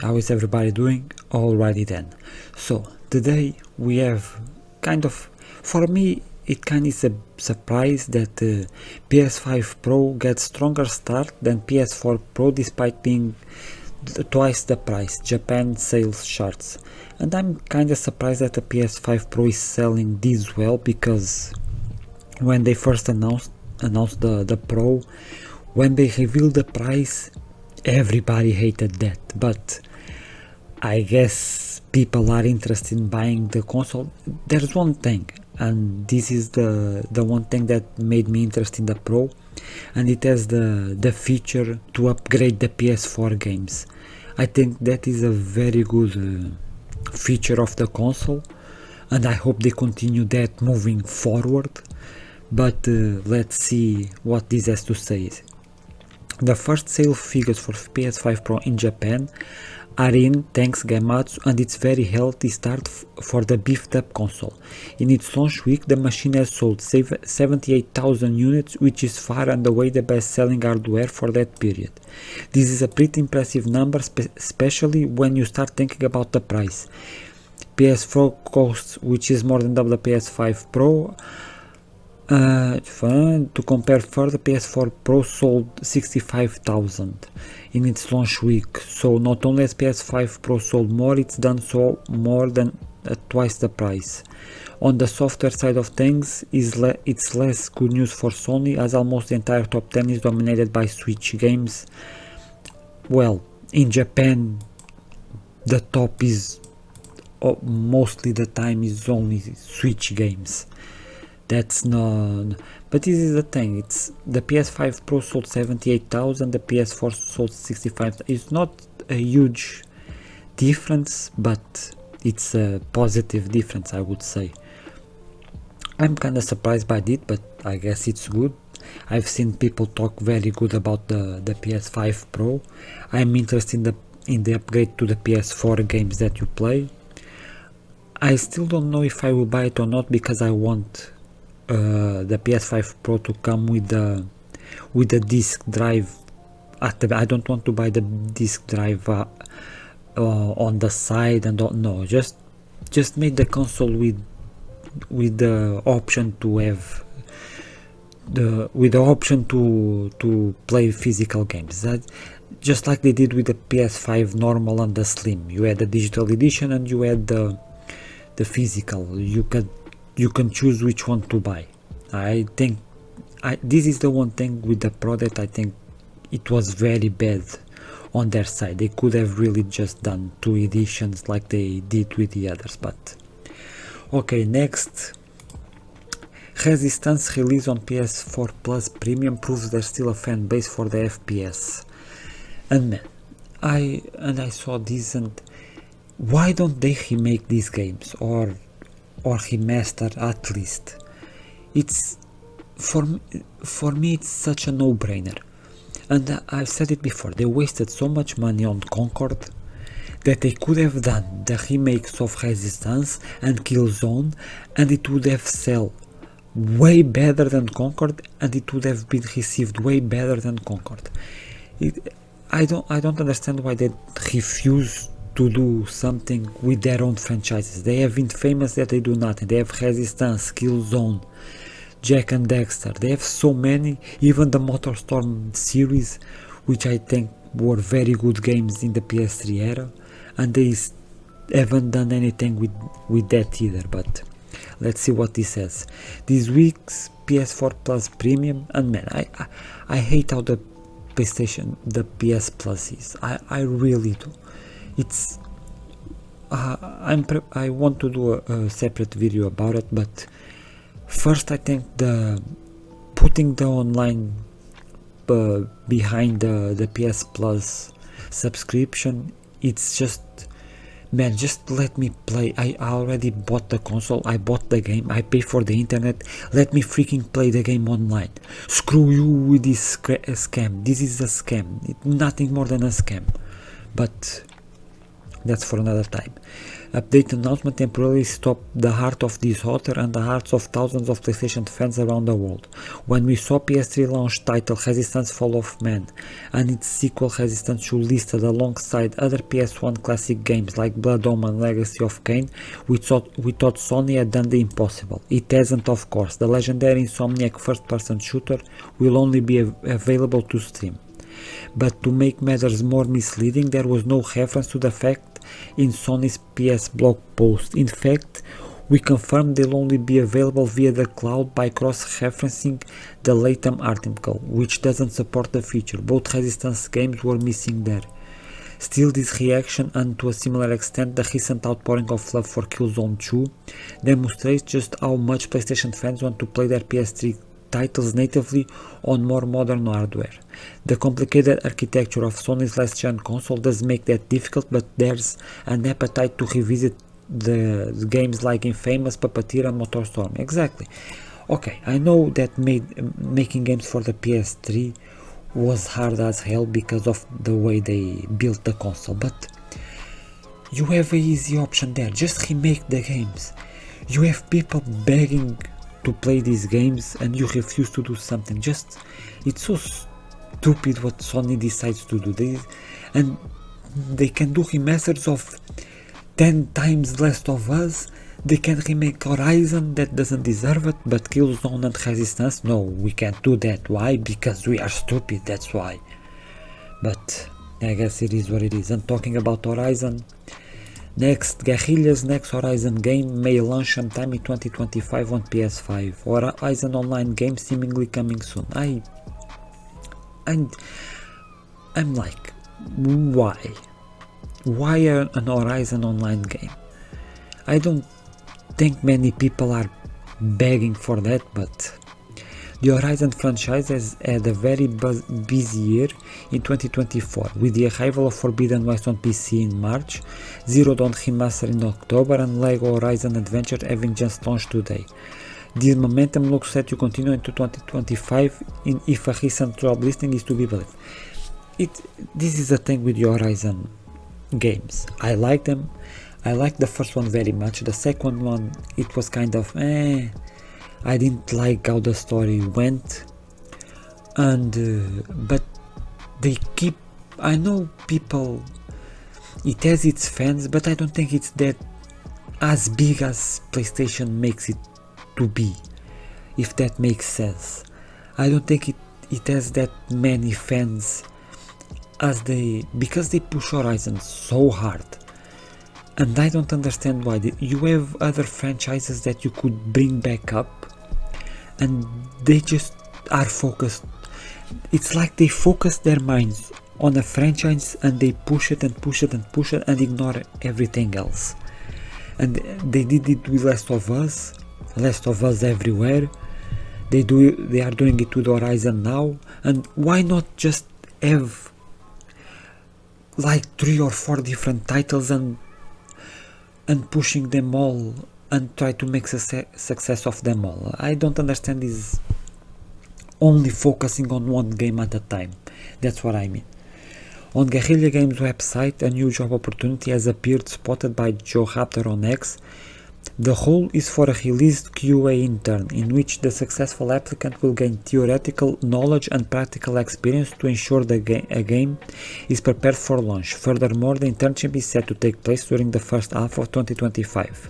how is everybody doing? Alrighty then. So today we have for me it kind of is a surprise that PS5 Pro gets stronger start than PS4 Pro despite being twice the price, Japan sales charts. And I'm kind of surprised that the PS5 Pro is selling this well, because when they first announced the Pro, when they revealed the price, everybody hated that, but I guess people are interested in buying the console. There's one thing, and this is the one thing that made me interested in the Pro, and it has the feature to upgrade the PS4 games. I think that is a very good feature of the console, and I hope they continue that moving forward. But let's see what this has to say. The first sale figures for PS5 Pro in Japan are in, thanks Gematsu, and it's very healthy start for the beefed up console. In its launch week, the machine has sold 78,000 units, which is far and away the best selling hardware for that period. This is a pretty impressive number, especially when you start thinking about the price. PS4 costs, which is more than double the PS5 Pro. To compare further, PS4 Pro sold 65,000 in its launch week, so not only has PS5 Pro sold more, it's done so more than twice the price. On the software side of things, it's less good news for Sony, as almost the entire top 10 is dominated by Switch games. Well, in Japan the top is mostly the time is only Switch games. That's not, but this is the thing, it's the PS5 Pro sold 78,000, the PS4 sold 65,000. It's not a huge difference, but it's a positive difference, I would say. I'm kind of surprised by it, but I guess it's good. I've seen people talk very good about the PS5 Pro. I'm interested in the upgrade to the PS4 games that you play. I still don't know if I will buy it or not, because I want the PS5 Pro to come with the disc drive. I don't want to buy the disc drive on the side, and no, just make the console with the option to have to play physical games. That just like they did with the PS5 normal and the Slim. You had the digital edition and you had the physical. You can choose which one to buy. I think this is the one thing with the Pro that I think it was very bad on their side. They could have really just done 2 editions like they did with the others. But okay, next, Resistance release on PS4 Plus Premium proves there's still a fan base for the FPS. And man, I saw this, and why don't they remake these games or remaster at least? It's for me it's such a no-brainer, and I've said it before, they wasted so much money on Concord that they could have done the remakes of Resistance and Killzone, and it would have sold way better than Concord, and it would have been received way better than Concord. I don't understand why they refuse to do something with their own franchises. They have Infamous that they do nothing. They have Resistance, Killzone, Jak and Daxter. They have so many, even the MotorStorm series, which I think were very good games in the PS3 era, and they haven't done anything with that either. But let's see what this says. This week's PS4 Plus Premium, and man, I hate how the PS Plus is. I really do. It's I want to do a separate video about it, but first I think putting the online behind the PS Plus subscription, it's just, man, just let me play. I already bought the console, I bought the game, I pay for the internet, let me freaking play the game online. Screw you with this scam. This is a scam, nothing more than a scam. But that's for another time. Update announcement temporarily stopped the heart of this author and the hearts of thousands of PlayStation fans around the world. When we saw PS3 launch title Resistance Fall of Man and its sequel Resistance 2 listed alongside other PS1 classic games like Blood Omen Legacy of Kain, we thought Sony had done the impossible. It hasn't, of course. The legendary Insomniac first-person shooter will only be available to stream. But to make matters more misleading, there was no reference to the fact in Sony's PS blog post. In fact, we confirmed they'll only be available via the cloud by cross-referencing the Latham article, which doesn't support the feature. Both Resistance games were missing there. Still, this reaction, and to a similar extent the recent outpouring of love for Killzone 2, demonstrates just how much PlayStation fans want to play their PS3 titles natively on more modern hardware. The complicated architecture of Sony's last-gen console does make that difficult, but there's an appetite to revisit the games like Infamous, Puppeteer and MotorStorm. Exactly. Okay, I know that making games for the PS3 was hard as hell because of the way they built the console, but you have an easy option there. Just remake the games. You have people begging to play these games and you refuse to do something. It's so stupid what Sony decides to do. They can do remasters of 10 times Last of Us. They can remake Horizon that doesn't deserve it, but Killzone and Resistance, no, we can't do that. Why? Because we are stupid, that's why. But I guess it is what it is. And talking about Horizon, Guerrilla's next Horizon game may launch sometime in 2025 on PS5. Horizon Online game seemingly coming soon. I'm like, why? Why an Horizon Online game? I don't think many people are begging for that, but the Horizon franchise has had a very busy year in 2024, with the arrival of Forbidden West on PC in March, Zero Dawn Remaster in October, and LEGO Horizon Adventure having just launched today. This momentum looks set to continue into 2025 if a recent job listing is to be believed. This is the thing with the Horizon games. I like them. I like the first one very much. The second one, it was kind of I didn't like how the story went, but they keep. I know people. It has its fans, but I don't think it's that as big as PlayStation makes it to be. If that makes sense, I don't think it has that many fans because they push Horizon so hard. And I don't understand why. You have other franchises that you could bring back up and they just are focused. It's like they focus their minds on a franchise and they push it and push it and push it and ignore everything else. And they did it with Last of Us everywhere. They are doing it with Horizon now. And why not just have like 3 or 4 different titles and pushing them all and try to make success of them all? I don't understand this only focusing on one game at a time. That's what I mean. On Guerrilla Games website, a new job opportunity has appeared, spotted by Joe Raptor on X. The role is for a released QA intern, in which the successful applicant will gain theoretical knowledge and practical experience to ensure a game is prepared for launch. Furthermore, the internship is set to take place during the first half of 2025.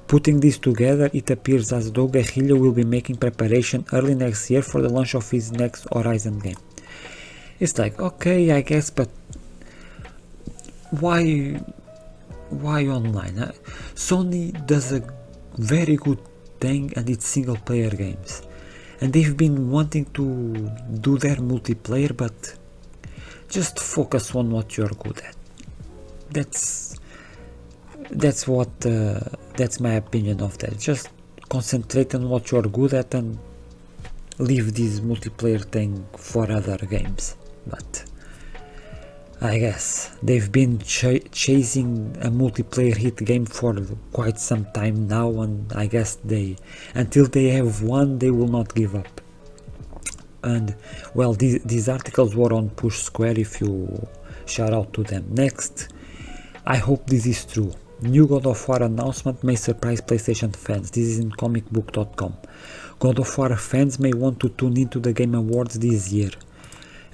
Putting this together, it appears as though Guerrilla will be making preparation early next year for the launch of his next Horizon game. It's like, okay, I guess, but why online? Sony does a very good thing and it's single player games, and they've been wanting to do their multiplayer, but just focus on what you're good at. That's my opinion of that. Just concentrate on what you're good at and leave this multiplayer thing for other games. But I guess they've been chasing a multiplayer hit game for quite some time now, and I guess until they have one, they will not give up. And well, these articles were on Push Square, if you shout out to them. Next, I hope this is true. New God of War announcement may surprise PlayStation fans. This is in comicbook.com. God of War fans may want to tune into the Game Awards this year.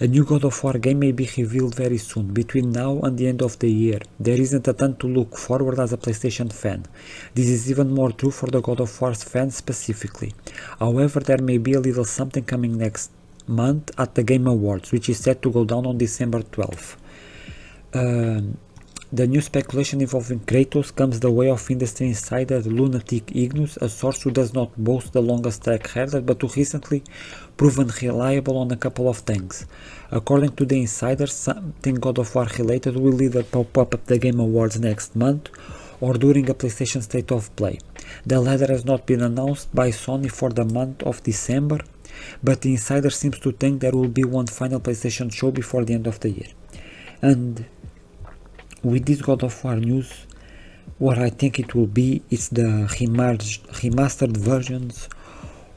A new God of War game may be revealed very soon, between now and the end of the year. There isn't a ton to look forward as a PlayStation fan. This is even more true for the God of War fans specifically. However, there may be a little something coming next month at the Game Awards, which is set to go down on December 12th. The new speculation involving Kratos comes the way of industry insider Lunatic Ignus, a source who does not boast the longest track record but who recently proven reliable on a couple of things. According to the insider, something God of War related will either pop up at the Game Awards next month or during a PlayStation State of Play. The latter has not been announced by Sony for the month of December, but the insider seems to think there will be one final PlayStation show before the end of the year. And with this God of War news, what I think it will be is the remastered versions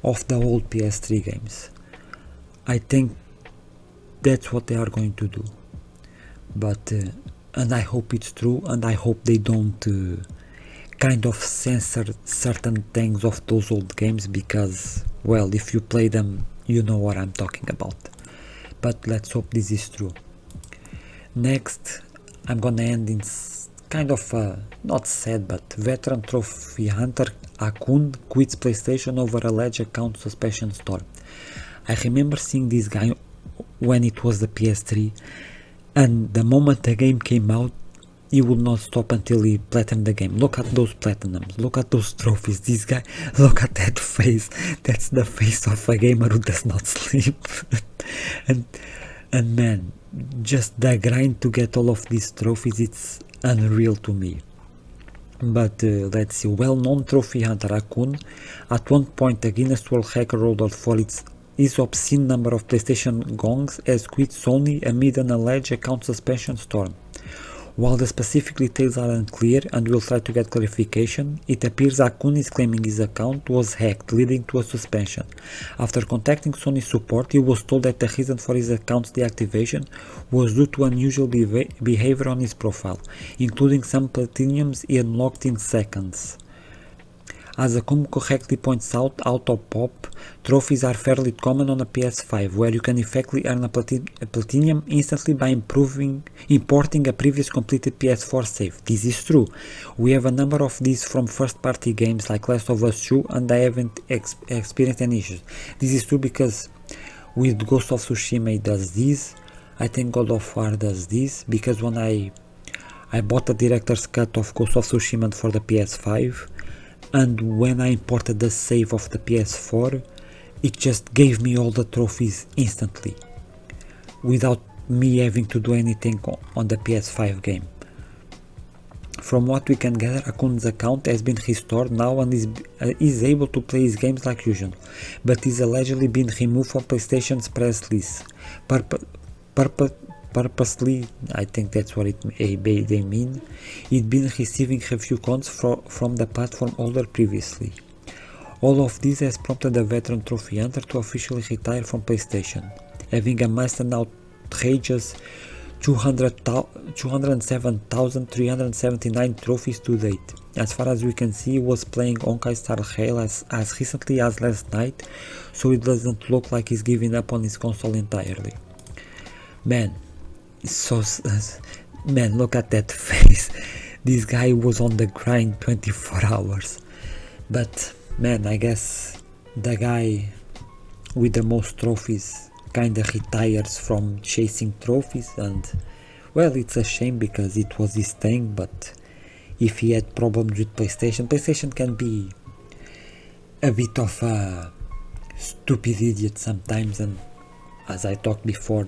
of the old PS3 games. I think that's what they are going to do. But and I hope it's true, and I hope they don't kind of censor certain things of those old games, because, well, if you play them, you know what I'm talking about. But let's hope this is true. Next, I'm gonna end in kind of not sad, but veteran trophy hunter Akun quits PlayStation over alleged account suspension storm. I remember seeing this guy when it was the PS3, and the moment the game came out, he would not stop until he platinumed the game. Look at those platinums, look at those trophies, this guy, look at that face. That's the face of a gamer who does not sleep. and man, just the grind to get all of these trophies, it's unreal to me. But let's see, well-known trophy hunter Akun, at one point a Guinness World Record holder for his obscene number of PlayStation gongs, has quit Sony amid an alleged account suspension storm. While the specific details are unclear and will try to get clarification, it appears Akun is claiming his account was hacked, leading to a suspension. After contacting Sony support, he was told that the reason for his account's deactivation was due to unusual behavior on his profile, including some platinums he unlocked in seconds. As Akun correctly points out, auto-pop trophies are fairly common on a PS5, where you can effectively earn a platinum instantly by importing a previous completed PS4 save. This is true. We have a number of these from first-party games like Last of Us 2, and I haven't experienced any issues. This is true because with Ghost of Tsushima it does this. I think God of War does this, because when I bought the director's cut of Ghost of Tsushima for the PS5, and when I imported the save of the PS4, it just gave me all the trophies instantly, without me having to do anything on the PS5 game. From what we can gather, Akun's account has been restored now and is able to play his games like usual, but is allegedly been removed from PlayStation's press list. Purposely, I think that's what they mean. He'd been receiving review codes from the platform holder previously. All of this has prompted the veteran trophy hunter to officially retire from PlayStation, having amassed an outrageous 207,379 trophies to date. As far as we can see, he was playing Honkai Star Rail as recently as last night, so it doesn't look like he's giving up on his console entirely. Man, look at that face. This guy was on the grind 24 hours. But man, I guess the guy with the most trophies kinda retires from chasing trophies, and well, it's a shame because it was his thing. But if he had problems with PlayStation can be a bit of a stupid idiot sometimes, and as I talked before,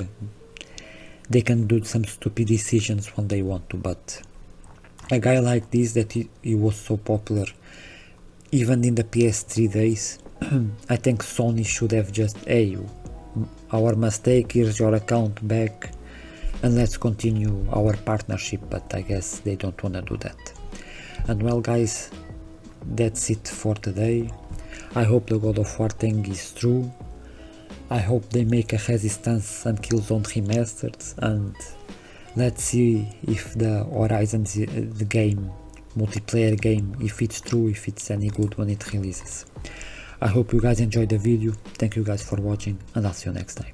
they can do some stupid decisions when they want to. But a guy like this, that he was so popular even in the PS3 days, I think Sony should have just, hey, our mistake, here's your account back and let's continue our partnership. But I guess they don't want to do that. And well guys, that's it for today. I hope the God of War thing is true. I hope they make a Resistance and Killzone remastered, and let's see if the Horizon the game, multiplayer game, if it's true, if it's any good when it releases. I hope you guys enjoyed the video. Thank you guys for watching, and I'll see you next time.